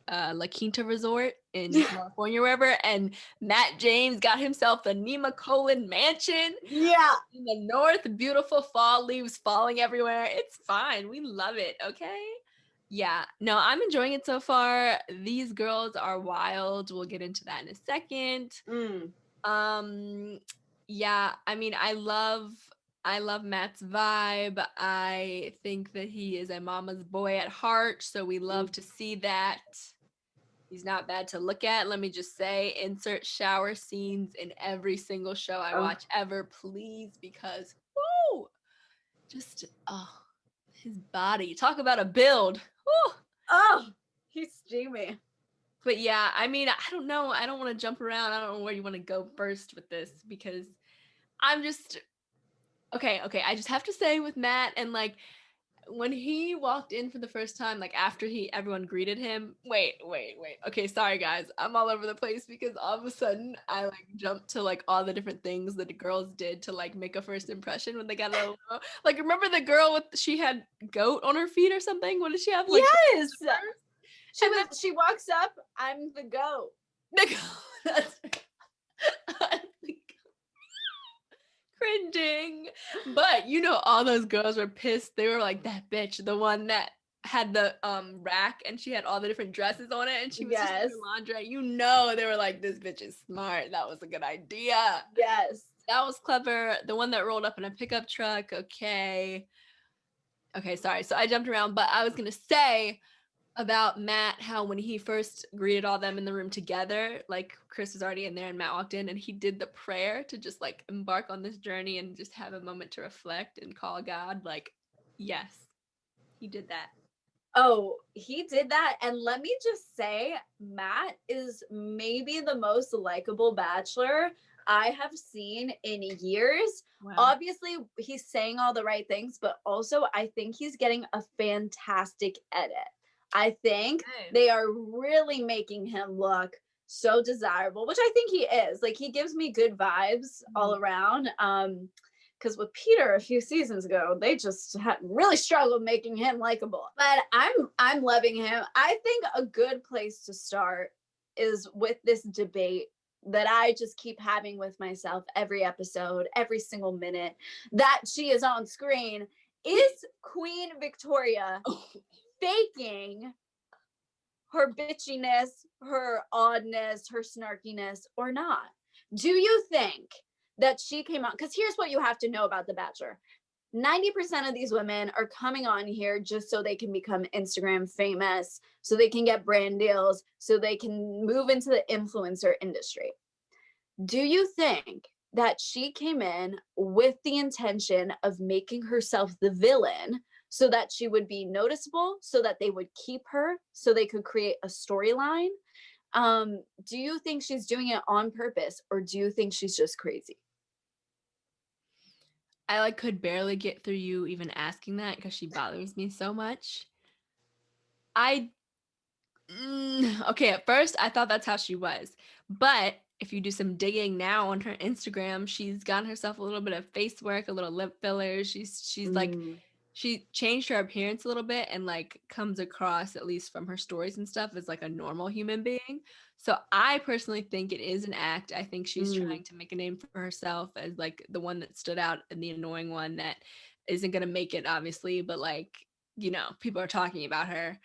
Speaker 3: La Quinta resort in California, wherever, and Matt James got himself a Nemacolin mansion.
Speaker 1: Yeah.
Speaker 3: In the north, beautiful fall leaves falling everywhere. It's fine. We love it. Okay. Yeah. No, I'm enjoying it so far. These girls are wild. We'll get into that in a second. Yeah, I mean, I love Matt's vibe. I think that he is a mama's boy at heart, so we love to see that. He's not bad to look at. Let me just say, insert shower scenes in every single show I watch ever, please, because woo, just his body. Talk about a build. Woo.
Speaker 1: Oh, he's steamy.
Speaker 3: But yeah, I mean, I don't know. I don't want to jump around. I don't know where you want to go first with this, because I'm just okay. I just have to say with Matt, and like when he walked in for the first time, like after everyone greeted him. Wait. Okay, sorry guys. I'm all over the place because all of a sudden I like jumped to like all the different things that the girls did to like make a first impression when they got a like, remember the girl she had goat on her feet or something? What did she have? Like,
Speaker 1: yes. She walks up, I'm the goat.
Speaker 3: That's cringing. But you know, all those girls were pissed. They were like, that bitch, the one that had the rack and she had all the different dresses on it and she was just doing laundry. You know, they were like, this bitch is smart. That was a good idea.
Speaker 1: Yes.
Speaker 3: That was clever. The one that rolled up in a pickup truck. Okay, sorry. So I jumped around, but I was gonna say about Matt, how when he first greeted all them in the room together, like Chris was already in there and Matt walked in and he did the prayer to just like embark on this journey and just have a moment to reflect and call God. Like, yes, he did that.
Speaker 1: Oh, he did that. And let me just say, Matt is maybe the most likable Bachelor I have seen in years. Wow. Obviously, he's saying all the right things, but also I think he's getting a fantastic edit. I think they are really making him look so desirable, which I think he is. Like, he gives me good vibes all around. Because with Peter a few seasons ago, they just really struggled making him likable. But I'm loving him. I think a good place to start is with this debate that I just keep having with myself every episode, every single minute that she is on screen. Is Queen Victoria faking her bitchiness, her oddness, her snarkiness, or not? Do you think that she came on? Because here's what you have to know about The Bachelor. 90% of these women are coming on here just so they can become Instagram famous, so they can get brand deals, so they can move into the influencer industry. Do you think that she came in with the intention of making herself the villain so that she would be noticeable, so that they would keep her, so they could create a storyline. Do you think she's doing it on purpose, or do you think she's just crazy?
Speaker 3: I like could barely get through you even asking that because she bothers me so much. I okay, at first I thought that's how she was. But if you do some digging now on her Instagram, she's gotten herself a little bit of face work, a little lip filler. She's like she changed her appearance a little bit and like comes across, at least from her stories and stuff, as like a normal human being. So I personally think it is an act. I think she's trying to make a name for herself as like the one that stood out and the annoying one that isn't gonna make it, obviously, but like, you know, people are talking about her.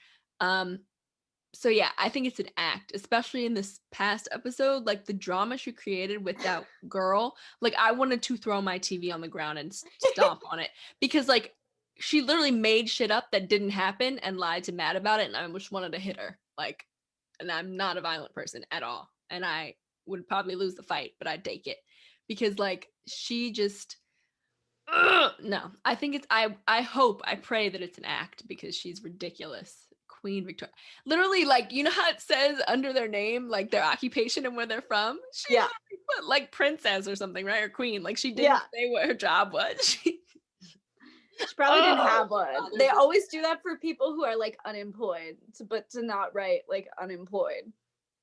Speaker 3: So yeah, I think it's an act, especially in this past episode, like the drama she created with that girl. Like I wanted to throw my TV on the ground and stomp on it because like she literally made shit up that didn't happen and lied to Matt about it, and I just wanted to hit her. Like, and I'm not a violent person at all, and I would probably lose the fight, but I'd take it because like she just no. I think it's I hope, I pray that it's an act because she's ridiculous. Queen Victoria. Literally, like, you know how it says under their name, like their occupation and where they're from? She
Speaker 1: Yeah.
Speaker 3: put like princess or something, right? Or queen. Like she didn't say what her job was.
Speaker 1: She probably didn't have one.
Speaker 3: God,
Speaker 1: They always do that for people who are like unemployed, but to not write like unemployed.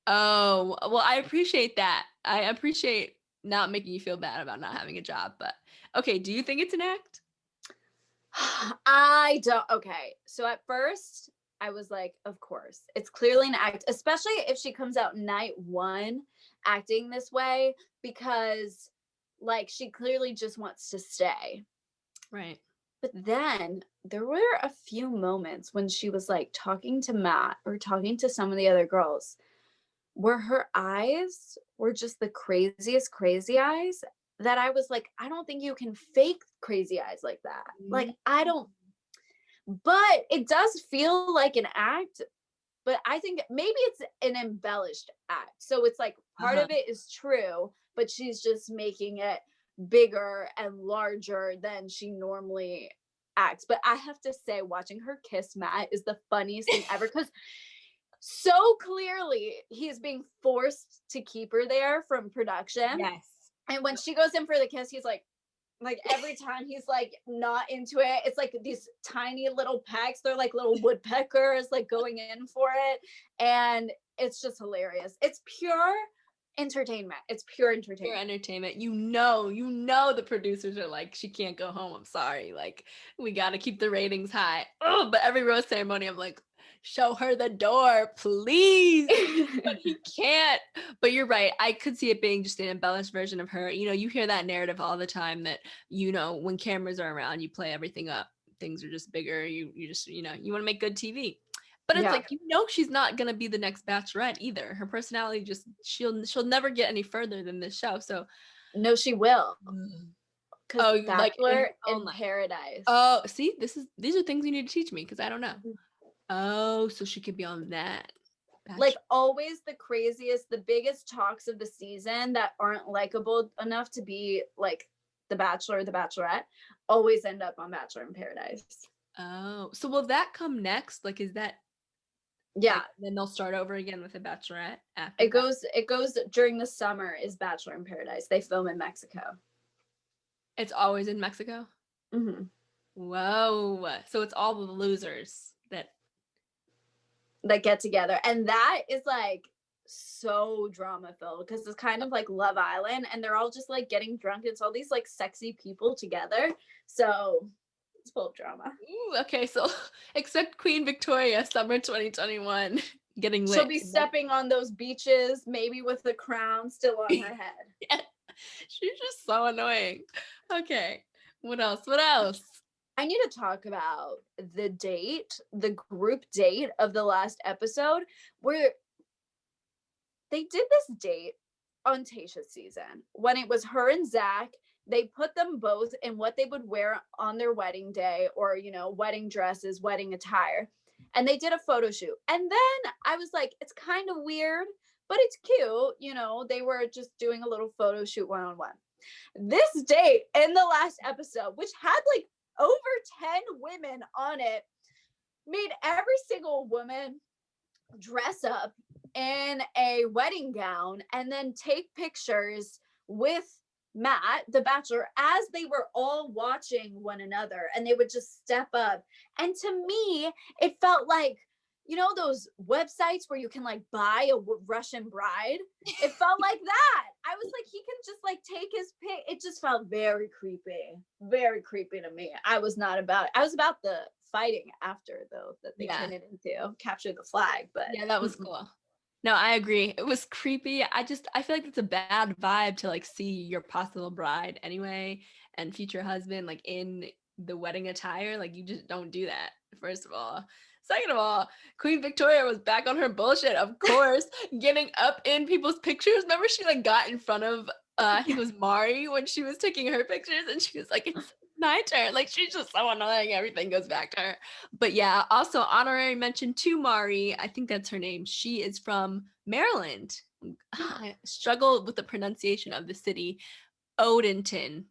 Speaker 3: Oh, well, I appreciate that. I appreciate not making you feel bad about not having a job. But okay, do you think it's an act?
Speaker 1: I don't. Okay. So at first, I was like, of course, it's clearly an act, especially if she comes out night one acting this way, because like she clearly just wants to stay.
Speaker 3: Right.
Speaker 1: But then there were a few moments when she was like talking to Matt or talking to some of the other girls where her eyes were just the craziest crazy eyes that I was like, I don't think you can fake crazy eyes like that. Like, I don't, but it does feel like an act, but I think maybe it's an embellished act. So it's like part of it is true, but she's just making it bigger and larger than she normally acts. But I have to say, watching her kiss Matt is the funniest thing ever, because so clearly he's being forced to keep her there from production.
Speaker 3: Yes.
Speaker 1: And when she goes in for the kiss, he's like every time he's like not into it. It's like these tiny little pecks. They're like little woodpeckers like going in for it. And it's just hilarious. It's pure entertainment. It's pure entertainment.
Speaker 3: Pure entertainment. You know the producers are like, she can't go home. I'm sorry. Like, we got to keep the ratings high. Oh, but every rose ceremony, I'm like, show her the door, please. But he can't. But you're right. I could see it being just an embellished version of her. You know, you hear that narrative all the time that, you know, when cameras are around, you play everything up. Things are just bigger. You just, you know, you want to make good TV. But it's like, you know, she's not going to be the next Bachelorette either. Her personality just, she'll never get any further than this show. So
Speaker 1: no, she will. Because Bachelor
Speaker 3: like,
Speaker 1: in Paradise.
Speaker 3: Oh, see, these are things you need to teach me because I don't know. Oh, so she could be on that. Bachelor.
Speaker 1: Like always the craziest, the biggest talks of the season that aren't likable enough to be like the Bachelor or the Bachelorette always end up on Bachelor in Paradise.
Speaker 3: Oh, so will that come next? Like, is that?
Speaker 1: Yeah.
Speaker 3: Like, then they'll start over again with a Bachelorette after
Speaker 1: it goes during the summer is Bachelor in Paradise. They film in Mexico.
Speaker 3: It's always in Mexico?
Speaker 1: Mm-hmm.
Speaker 3: Whoa. So it's all the losers
Speaker 1: that get together. And that is like so drama filled because it's kind of like Love Island and they're all just like getting drunk. It's all these like sexy people together. So it's full of drama.
Speaker 3: Ooh, okay, so except Queen Victoria, summer 2021, getting lit.
Speaker 1: She'll be stepping on those beaches, maybe with the crown still on her head.
Speaker 3: Yeah. She's just so annoying. Okay, what else?
Speaker 1: I need to talk about the group date of the last episode, where they did this date on Tayshia's season when it was her and Zach. They put them both in what they would wear on their wedding day, or, you know, wedding dresses, wedding attire. And they did a photo shoot. And then I was like, it's kind of weird, but it's cute. You know, they were just doing a little photo shoot one-on-one. This date in the last episode, which had like over 10 women on it, made every single woman dress up in a wedding gown and then take pictures with Matt, the Bachelor, as they were all watching one another, and they would just step up. And to me, it felt like, you know, those websites where you can like buy a Russian bride. It felt like that. I was like, he can just like take his pick. It just felt very creepy to me. I was about the fighting after, though, that they turned it into capture the flag. But
Speaker 3: yeah, that was cool. No, I agree. It was creepy. I feel like it's a bad vibe to like see your possible bride anyway and future husband like in the wedding attire. Like, you just don't do that, first of all. Second of all, Queen Victoria was back on her bullshit, of course, getting up in people's pictures. Remember, she like got in front of I think it was Mari when she was taking her pictures, and she was like, "It's my turn." Like, she's just so annoying. Everything goes back to her. But yeah, also honorary mention to Mari. I think that's her name. She is from Maryland. I struggle with the pronunciation of the city, Odenton.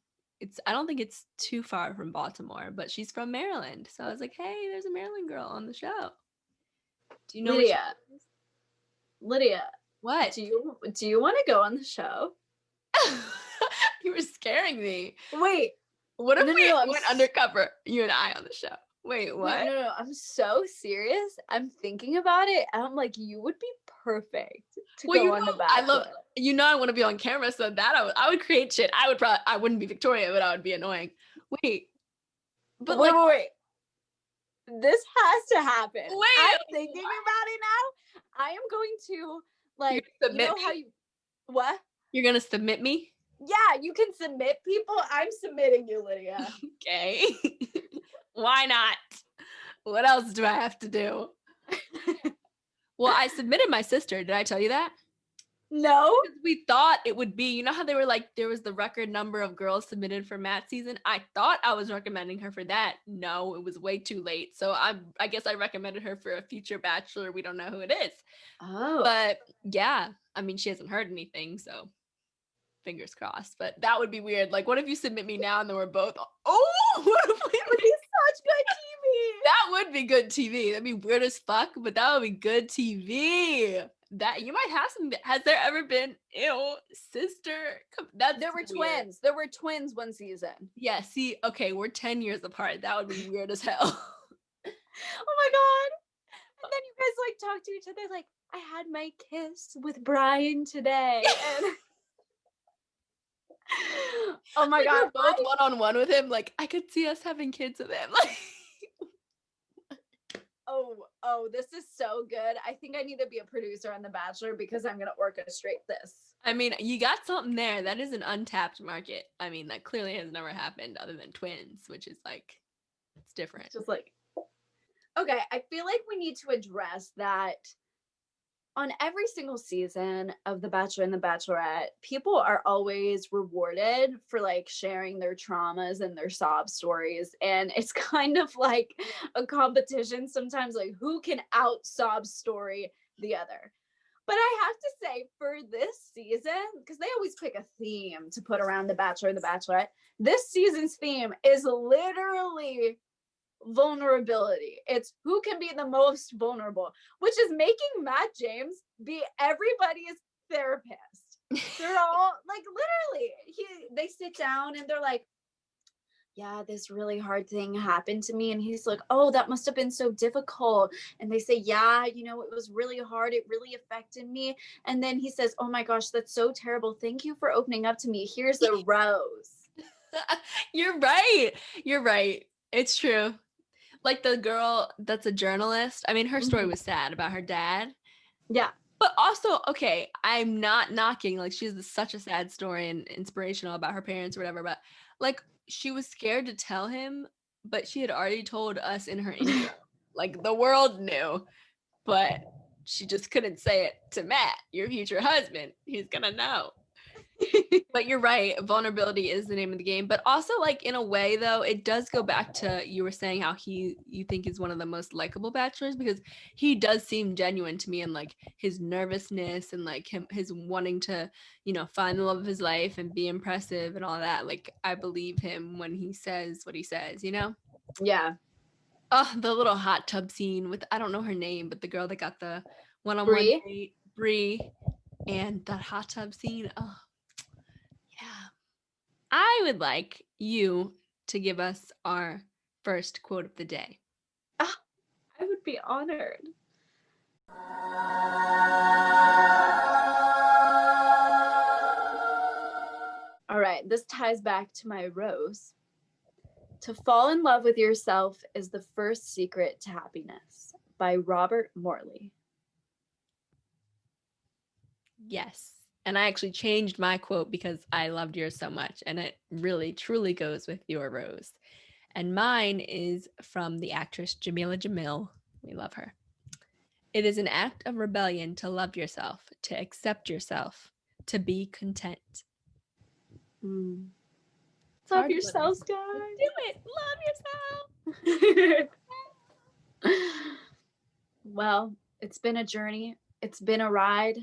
Speaker 3: I don't think it's too far from Baltimore, but she's from Maryland. So I was like, hey, there's a Maryland girl on the show. Do you know
Speaker 1: Lydia,
Speaker 3: what?
Speaker 1: Do you want to go on the show?
Speaker 3: You were scaring me.
Speaker 1: Wait.
Speaker 3: What if we went undercover, you and I on the show? Wait, what?
Speaker 1: No, I'm so serious. I'm thinking about it, and I'm like, you would be perfect to go on the Bachelor.
Speaker 3: I want to be on camera, so that I would create shit. I wouldn't be Victoria, but I would be annoying. Wait.
Speaker 1: Wait. This has to happen.
Speaker 3: Wait.
Speaker 1: I'm thinking about it now. I am going to, like, you know how you, what?
Speaker 3: You're going to submit me?
Speaker 1: Yeah, you can submit people. I'm submitting you, Lydia.
Speaker 3: Okay. Why not? What else do I have to do? Well, I submitted my sister. Did I tell you that?
Speaker 1: No.
Speaker 3: Because we thought it would be, you know how they were like, there was the record number of girls submitted for Matt's season? I thought I was recommending her for that. No, it was way too late. So I guess I recommended her for a future Bachelor. We don't know who it is.
Speaker 1: Oh.
Speaker 3: But yeah, I mean, she hasn't heard anything, so fingers crossed. But that would be weird. Like, what if you submit me now and then we're both, what if we
Speaker 1: would be such good TV?
Speaker 3: That would be good TV. That'd be weird as fuck, but that would be good TV. That you might have some. Has there ever been sister?
Speaker 1: There were twins. There were twins one season.
Speaker 3: Yeah. See, okay, we're 10 years apart. That would be weird as hell.
Speaker 1: Oh my god! And then you guys like talk to each other like, I had my kiss with Brian today. And oh my god!
Speaker 3: We're both one-on-one with him. Like, I could see us having kids with him. Like.
Speaker 1: Oh, this is so good. I think I need to be a producer on The Bachelor because I'm going to orchestrate this.
Speaker 3: I mean, you got something there. That is an untapped market. I mean, that clearly has never happened other than twins, which is like, it's different.
Speaker 1: It's just like, okay, I feel like we need to address that on every single season of The Bachelor and The Bachelorette, people are always rewarded for like sharing their traumas and their sob stories. And it's kind of like a competition sometimes, like who can out sob story the other. But I have to say, for this season, because they always pick a theme to put around The Bachelor and The Bachelorette, this season's theme is literally vulnerability. It's who can be the most vulnerable, which is making Matt James be everybody's therapist. They're all like, literally, they sit down and they're like, yeah, this really hard thing happened to me. And he's like, oh, that must have been so difficult. And they say, yeah, you know, it was really hard. It really affected me. And then he says, oh my gosh, that's so terrible. Thank you for opening up to me. Here's a rose.
Speaker 3: You're right. It's true. Like the girl that's a journalist. I mean, her story was sad about her dad.
Speaker 1: Yeah.
Speaker 3: But also, okay, I'm not knocking. Like, she has such a sad story and inspirational about her parents or whatever. But like, she was scared to tell him, but she had already told us in her intro. Like, the world knew, but she just couldn't say it to Matt, your future husband. He's gonna know. But you're right, vulnerability is the name of the game. But also, like, in a way, though, it does go back to you were saying how you think is one of the most likable bachelors, because he does seem genuine to me, and like his nervousness and like his wanting to, find the love of his life and be impressive and all that. Like, I believe him when he says what he says,
Speaker 1: Yeah.
Speaker 3: Oh, the little hot tub scene with, I don't know her name, but the girl that got the one-on-one
Speaker 1: Bree?
Speaker 3: date, Bree, and that hot tub scene. Oh, yeah. I would like you to give us our first quote of the day.
Speaker 1: I would be honored. All right, this ties back to my rose. To fall in love with yourself is the first secret to happiness, by Robert Morley.
Speaker 3: Yes. And I actually changed my quote because I loved yours so much, and it really, truly goes with your rose. And mine is from the actress Jamila Jamil. We love her. It is an act of rebellion to love yourself, to accept yourself, to be content.
Speaker 1: Love yourselves, guys.
Speaker 3: Do it. Love yourself.
Speaker 1: Well, it's been a journey. It's been a ride.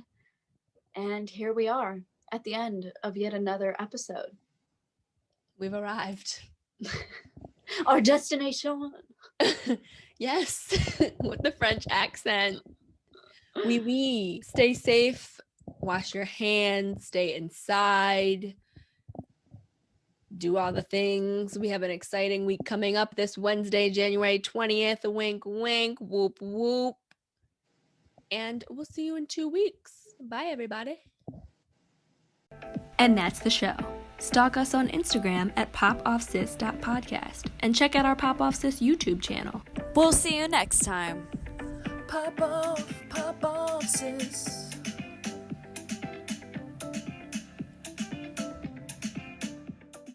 Speaker 1: And here we are at the end of yet another episode.
Speaker 3: We've arrived.
Speaker 1: Our destination.
Speaker 3: Yes, with the French accent. Oui, oui. Stay safe. Wash your hands. Stay inside. Do all the things. We have an exciting week coming up this Wednesday, January 20th. Wink, wink. Whoop, whoop. And we'll see you in 2 weeks. Bye, everybody. And that's the show. Stalk us on Instagram at popoffsis.podcast and check out our Pop Off Sis YouTube channel.
Speaker 2: We'll see you next time.
Speaker 4: Pop off, sis.